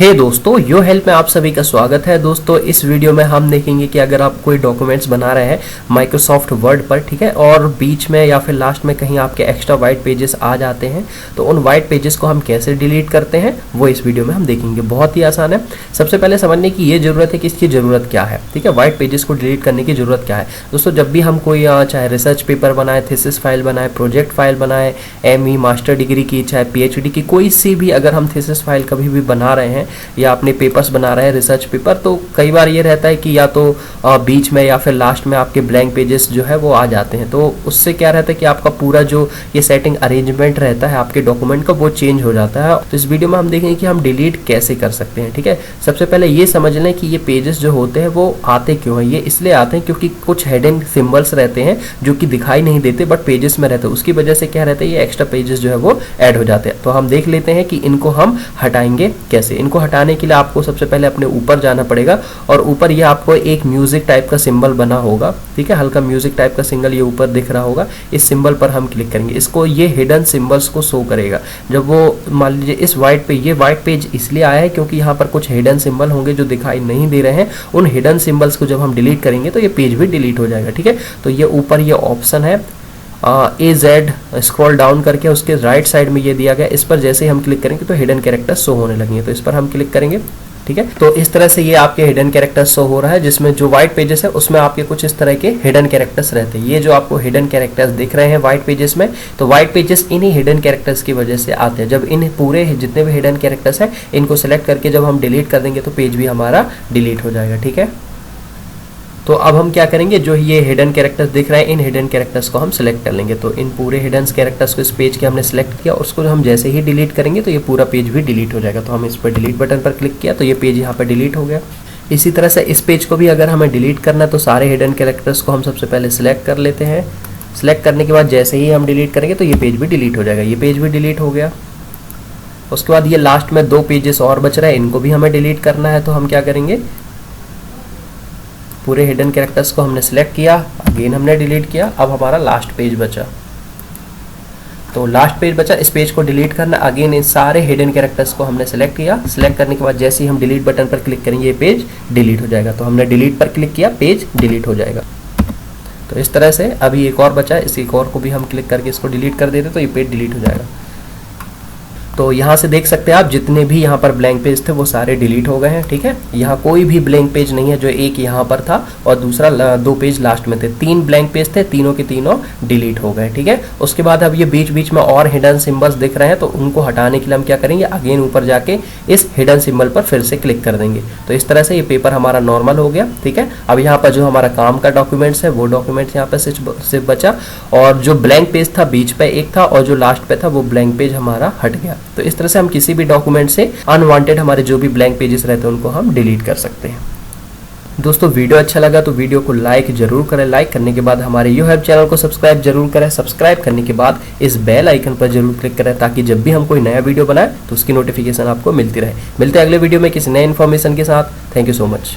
हे दोस्तों, यो हेल्प में आप सभी का स्वागत है। दोस्तों इस वीडियो में हम देखेंगे कि अगर आप कोई डॉक्यूमेंट्स बना रहे हैं माइक्रोसॉफ्ट वर्ड पर, ठीक है, और बीच में या फिर लास्ट में कहीं आपके एक्स्ट्रा वाइट पेजेस आ जाते हैं तो उन वाइट पेजेस को हम कैसे डिलीट करते हैं वो इस वीडियो में हम देखेंगे। बहुत ही आसान है। सबसे पहले समझने की ये जरूरत है कि इसकी ज़रूरत क्या है, ठीक है, वाइट पेजेस को डिलीट करने की ज़रूरत क्या है। दोस्तों जब भी हम कोई चाहे रिसर्च पेपर बनाए, थीसिस फाइल बनाए, प्रोजेक्ट फाइल बनाए, ME मास्टर डिग्री की, चाहे PhD की, कोई सी भी अगर हम थीसिस फाइल कभी भी बना रहे हैं या अपने पेपर्स बना रहे हैं रिसर्च पेपर, तो कई बार ये रहता है कि या तो बीच में या फिर लास्ट में आपके ब्लैंक पेजेस जो है वो आ जाते हैं। तो उससे क्या रहता है कि आपका पूरा जो ये सेटिंग अरेंजमेंट रहता है आपके डॉक्यूमेंट का वो चेंज हो जाता है। तो इस वीडियो में हम देखेंगे कि हम डिलीट कैसे कर सकते हैं, ठीक है। सबसे पहले ये समझ लें कि ये पेजेस जो होते हैं वो आते क्यों हैं। ये इसलिए आते हैं क्योंकि कुछ हेडिंग सिंबल्स रहते हैं जो कि दिखाई नहीं देते बट पेजेस में रहते हैं। उसकी वजह से क्या रहता है, ये एक्स्ट्रा पेजेस जो है वो ऐड हो जाते हैं। तो हम देख लेते हैं कि इनको हम हटाएंगे कैसे। इनको हटाने के लिए आपको सबसे पहले अपने ऊपर जाना पड़ेगा और ऊपर ये आपको एक म्यूजिक टाइप का सिंबल बना होगा, ठीक है, हल्का म्यूजिक टाइप का सिंबल ये ऊपर दिख रहा होगा। इस सिंबल पर हम क्लिक करेंगे। इसको ये हिडन सिंबल्स को शो करेगा। जब वो मान लीजिए इस वाइट पे, ये वाइट पेज इसलिए आया है क्योंकि यहाँ पर कुछ हिडन सिंबल होंगे जो दिखाई नहीं दे रहे हैं। उन हिडन सिंबल्स को जब हम डिलीट करेंगे तो ये पेज भी डिलीट हो जाएगा, ठीक है। तो ये ऊपर ये ऑप्शन है AZ, स्क्रॉल डाउन करके उसके राइट साइड में ये दिया गया। इस पर जैसे ही हम क्लिक करेंगे तो हिडन कैरेक्टर्स शो होने लगेंगे। तो इस पर हम क्लिक करेंगे, ठीक है। तो इस तरह से ये आपके हिडन कैरेक्टर्स शो हो रहा है, जिसमें जो व्हाइट पेजेस है उसमें आपके कुछ इस तरह के हिडन कैरेक्टर्स रहते हैं। ये जो आपको हिडन कैरेक्टर्स दिख रहे हैं व्हाइट पेजेस में, तो व्हाइट पेजेस इन्हीं हिडन कैरेक्टर्स की वजह से आते हैं। जब इन पूरे जितने भी हिडन कैरेक्टर्स हैं इनको सेलेक्ट करके जब हम डिलीट कर देंगे तो पेज भी हमारा डिलीट हो जाएगा, ठीक है। तो अब हम क्या करेंगे, जो ये हिडन कैरेक्टर्स दिख रहे हैं इन हिडन कैरेक्टर्स को हम सेलेक्ट कर लेंगे। तो इन पूरे हिडन कैरेक्टर्स को इस पेज के हमने सेलेक्ट किया और उसको हम जैसे ही डिलीट करेंगे तो ये पूरा पेज भी डिलीट हो जाएगा। तो हम इस पर डिलीट बटन पर क्लिक किया तो ये पेज यहाँ पर डिलीट हो गया। इसी तरह से इस पेज को भी अगर हमें डिलीट करना है तो सारे हिडन कैरेक्टर्स को हम सबसे पहले सिलेक्ट कर लेते हैं। सिलेक्ट करने के बाद जैसे ही हम डिलीट करेंगे तो ये पेज भी डिलीट हो जाएगा। ये पेज भी डिलीट हो गया। उसके बाद ये लास्ट में 2 पेजेस और बच रहे हैं, इनको भी हमें डिलीट करना है। तो हम क्या करेंगे, पूरे हिडन कैरेक्टर्स को हमने सेलेक्ट किया, अगेन हमने डिलीट किया। अब हमारा लास्ट पेज बचा। तो लास्ट पेज बचा, इस पेज को डिलीट करना। अगेन इन सारे हिडन कैरेक्टर्स को हमने सेलेक्ट किया। सेलेक्ट करने के बाद जैसे ही हम डिलीट बटन पर क्लिक करेंगे ये पेज डिलीट हो जाएगा। तो हमने डिलीट पर क्लिक किया, पेज डिलीट हो जाएगा। तो इस तरह से अभी एक और बचा है, इस एक और को भी हम क्लिक करके इसको डिलीट कर देते तो ये पेज डिलीट हो जाएगा। तो यहाँ से देख सकते हैं आप जितने भी यहाँ पर ब्लैंक पेज थे वो सारे डिलीट हो गए हैं, ठीक है। यहाँ कोई भी ब्लैंक पेज नहीं है, जो एक यहाँ पर था और दूसरा 2 पेज लास्ट में थे। 3 ब्लैंक पेज थे, तीनों के तीनों डिलीट हो गए, ठीक है। उसके बाद अब ये बीच बीच में और हिडन सिंबल्स दिख रहे हैं तो उनको हटाने के लिए हम क्या करेंगे, अगेन ऊपर जाके इस हिडन सिंबल पर फिर से क्लिक कर देंगे। तो इस तरह से ये पेपर हमारा नॉर्मल हो गया, ठीक है। अब यहाँ पर जो हमारा काम का डॉक्यूमेंट्स है वो डॉक्यूमेंट्स यहाँ पर सिर्फ बचा और जो ब्लैंक पेज था बीच पे एक था और जो लास्ट पे था वो ब्लैंक पेज हमारा हट गया। तो इस तरह से हम किसी भी डॉक्यूमेंट से अनवांटेड हमारे जो भी ब्लैंक पेजेस रहते हैं उनको हम डिलीट कर सकते हैं। दोस्तों वीडियो अच्छा लगा तो वीडियो को लाइक जरूर करें। लाइक करने के बाद हमारे यो हेल्प चैनल को सब्सक्राइब जरूर करें। सब्सक्राइब करने के बाद इस बेल आइकन पर जरूर क्लिक करें ताकि जब भी हम कोई नया वीडियो बनाए तो उसकी नोटिफिकेशन आपको मिलती रहे। मिलते हैं अगले वीडियो में किसी नए इन्फॉर्मेशन के साथ। Thank you so much.